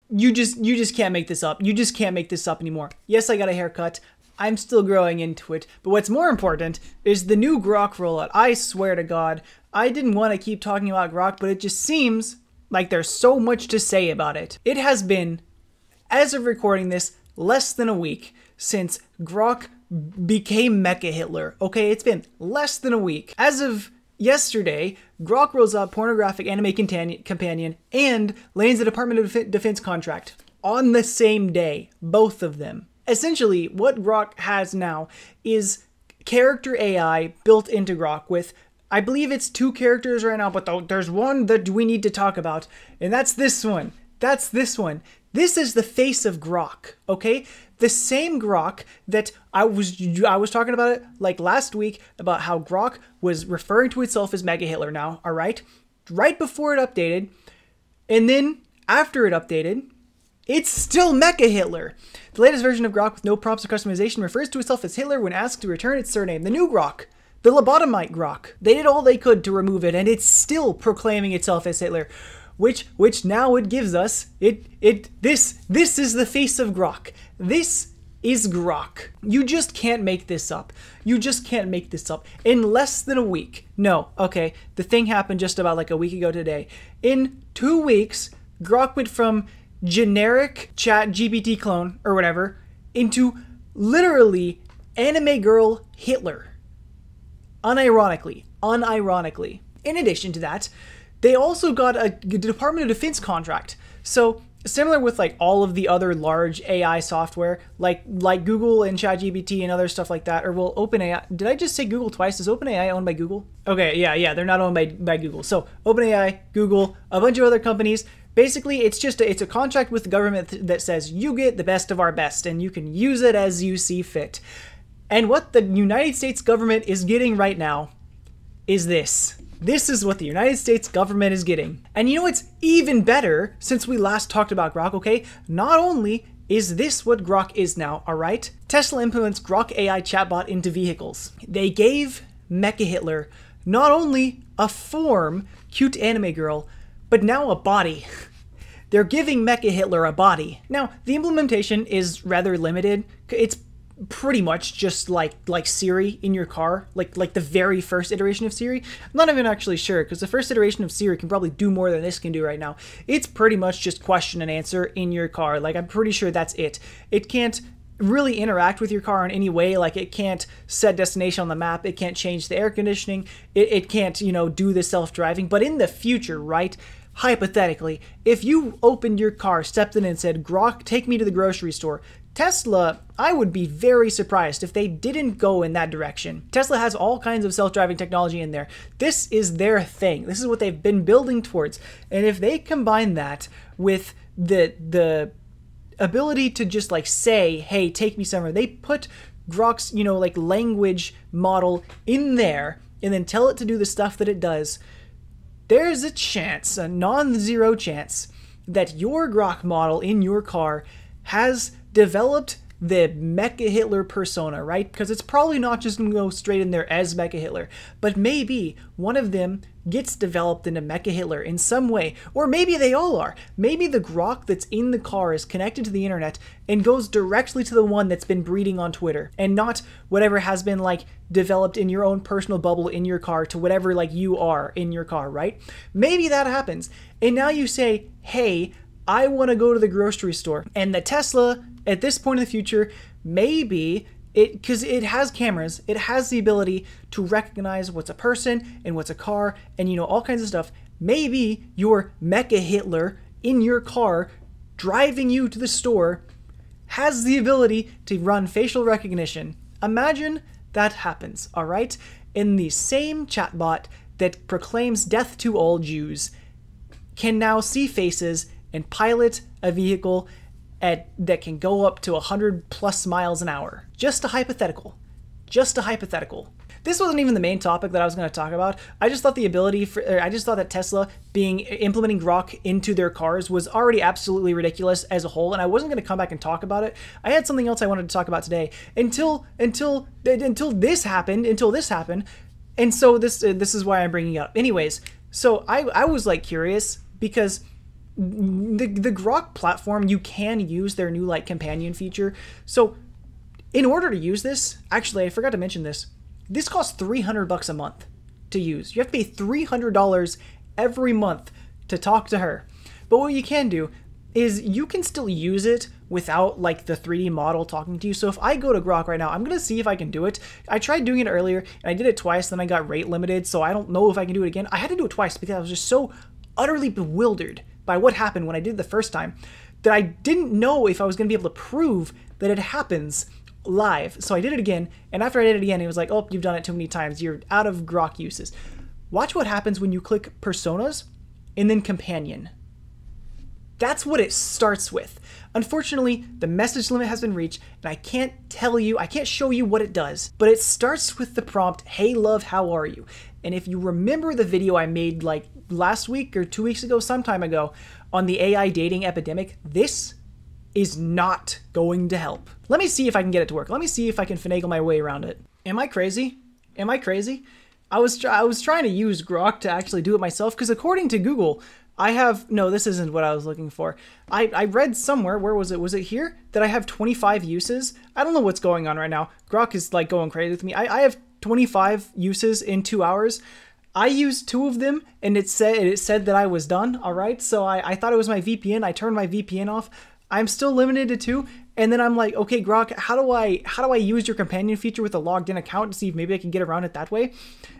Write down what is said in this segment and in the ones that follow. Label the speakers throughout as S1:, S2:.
S1: you just can't make this up. You just can't make this up anymore. Yes, I got a haircut. I'm still growing into it. But what's more important is the new Grok rollout. I swear to God, I didn't want to keep talking about Grok, but it just seems like there's so much to say about it. It has been, as of recording this, less than a week since Grok became Mecha Hitler. Okay, it's been less than a week. As of yesterday, Grok rolls out pornographic anime companion and lands a Department of Defense contract on the same day, both of them. Essentially, what Grok has now is character AI built into Grok with, I believe it's 2 characters right now, but there's one that we need to talk about, and that's this one. That's this one. This is the face of Grok, okay? The same Grok that I was talking about it like last week about how Grok was referring to itself as Mega Hitler now, all right? Right before it updated, and then after it updated, it's still Mecha Hitler. The latest version of Grok with no prompts or customization refers to itself as Hitler when asked to return its surname. The new Grok, the lobotomite Grok, they did all they could to remove it, and it's still proclaiming itself as Hitler. Which now it gives us, this is the face of Grok. This is Grok. You just can't make this up. You just can't make this up. In less than a week. No, okay, the thing happened just about like a week ago today. In 2 weeks, Grok went from generic chat GPT clone or whatever into literally anime girl Hitler. Unironically. In addition to that, they also got a Department of Defense contract. So similar with like all of the other large AI software, like Google and ChatGPT and other stuff like that, or well, OpenAI. Did I just say Google twice? Is OpenAI owned by Google? Okay, yeah, they're not owned by Google. So OpenAI, Google, a bunch of other companies. Basically, it's a contract with the government that says you get the best of our best and you can use it as you see fit. And what the United States government is getting right now is this. This is what the United States government is getting. And you know what's even better since we last talked about Grok, okay? Not only is this what Grok is now, alright? Tesla implements Grok AI chatbot into vehicles. They gave Mecha Hitler not only a form, cute anime girl, but now a body. They're giving Mecha Hitler a body. Now, the implementation is rather limited. It's pretty much just like Siri in your car, like the very first iteration of Siri. I'm not even actually sure, because the first iteration of Siri can probably do more than this can do right now. It's pretty much just question and answer in your car. Like, I'm pretty sure that's it. It can't really interact with your car in any way. Like, it can't set destination on the map. It can't change the air conditioning. It can't, do the self-driving. But in the future, right? Hypothetically, if you opened your car, stepped in and said, Grok, take me to the grocery store, Tesla, I would be very surprised if they didn't go in that direction. Tesla has all kinds of self-driving technology in there. This is their thing. This is what they've been building towards. And if they combine that with the ability to just like say, hey, take me somewhere, they put Grok's, language model in there and then tell it to do the stuff that it does, there's a chance, a non-zero chance, that your Grok model in your car has developed the Mecha Hitler persona, right? Because it's probably not just going to go straight in there as Mecha Hitler, but maybe one of them gets developed into Mecha Hitler in some way, or maybe they all are. Maybe the Grok that's in the car is connected to the internet and goes directly to the one that's been breeding on Twitter, and not whatever has been developed in your own personal bubble in your car to whatever you are in your car, right? Maybe that happens, and now you say, hey, I want to go to the grocery store, and the Tesla at this point in the future, maybe because it has cameras, it has the ability to recognize what's a person and what's a car and all kinds of stuff. Maybe your Mecha Hitler in your car driving you to the store has the ability to run facial recognition. Imagine that happens, all right? And the same chatbot that proclaims death to all Jews can now see faces and pilot a vehicle that can go up to 100+ miles an hour. Just a hypothetical. This wasn't even the main topic that I was going to talk about. I just thought that Tesla implementing Grok into their cars was already absolutely ridiculous as a whole, and I wasn't going to come back and talk about it. I had something else I wanted to talk about today until this happened, and so this is why I'm bringing it up. Anyways, so I was curious because the Grok platform, you can use their new like companion feature. So in order to use this, actually, I forgot to mention this. This costs $300 a month to use. You have to pay $300 every month to talk to her. But what you can do is you can still use it without like the 3D model talking to you. So if I go to Grok right now, I'm going to see if I can do it. I tried doing it earlier and I did it twice, then I got rate limited. So I don't know if I can do it again. I had to do it twice because I was just so utterly bewildered by what happened when I did it the first time that I didn't know if I was going to be able to prove that it happens live. So I did it again. And after I did it again, it was like, oh, you've done it too many times. You're out of Grok uses. Watch what happens when you click personas and then companion. That's what it starts with. Unfortunately, the message limit has been reached, and I can't show you what it does, but it starts with the prompt, "Hey love, how are you?" And if you remember the video I made like last week or 2 weeks ago, sometime ago, on the AI dating epidemic, this is not going to help. Let me see if I can get it to work. Let me see if I can finagle my way around it. Am I crazy? Am I crazy? I was trying to use Grok to actually do it myself, because according to Google, no, this isn't what I was looking for. I read somewhere, where was it? Was it here? That I have 25 uses? I don't know what's going on right now. Grok is like going crazy with me. I have 25 uses in 2 hours. I used 2 of them and it said that I was done. All right. So I thought it was my VPN. I turned my VPN off. I'm still limited to 2. And then I'm like, okay, Grok, how do I use your companion feature with a logged in account to see if maybe I can get around it that way?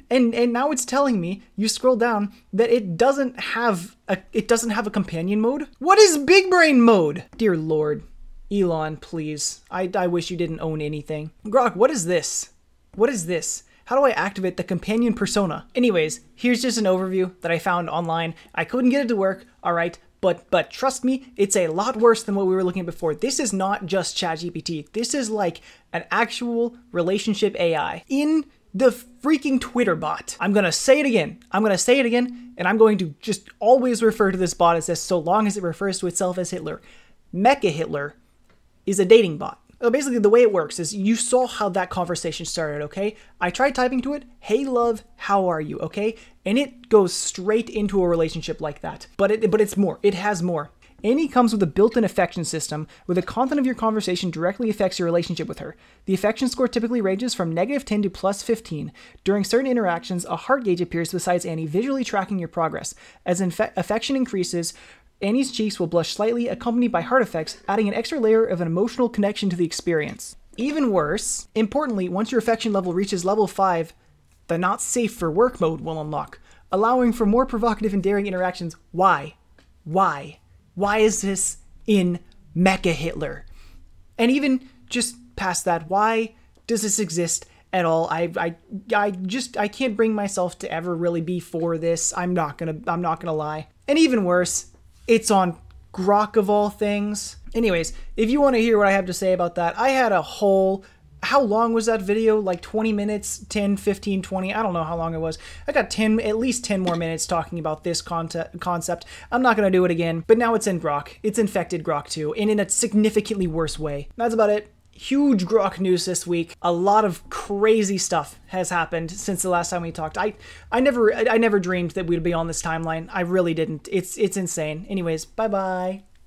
S1: And now it's telling me, you scroll down, that it doesn't have a companion mode. What is big brain mode? Dear Lord, Elon, please. I wish you didn't own anything. Grok, what is this? What is this? How do I activate the companion persona? Anyways, here's just an overview that I found online. I couldn't get it to work, all right? But trust me, it's a lot worse than what we were looking at before. This is not just ChatGPT. This is like an actual relationship AI in the freaking Twitter bot. I'm gonna say it again. And I'm going to just always refer to this bot as this so long as it refers to itself as Hitler. Mecha Hitler is a dating bot. Basically, the way it works is you saw how that conversation started, okay? I tried typing to it, "Hey love, how are you?" okay? And it goes straight into a relationship like that. But it's more. It has more. Annie comes with a built-in affection system where the content of your conversation directly affects your relationship with her. The affection score typically ranges from -10 to +15. During certain interactions, a heart gauge appears beside Annie, visually tracking your progress. As affection increases, Annie's cheeks will blush slightly, accompanied by heart effects, adding an extra layer of an emotional connection to the experience. Even worse, importantly, once your affection level reaches level 5, the not safe for work mode will unlock, allowing for more provocative and daring interactions. Why? Why? Why is this in Mecha Hitler? And even just past that, why does this exist at all? I can't bring myself to ever really be for this. I'm not gonna lie. And even worse, it's on Grok of all things. Anyways, if you want to hear what I have to say about that, I had a whole... How long was that video? Like 20 minutes, 10, 15, 20, I don't know how long it was. I got at least 10 more minutes talking about this concept. I'm not going to do it again, but now it's in Grok. It's infected Grok too, and in a significantly worse way. That's about it. Huge Grok news this week. A lot of crazy stuff has happened since the last time we talked. I never dreamed that we'd be on this timeline. I really didn't. It's insane. Anyways, bye-bye.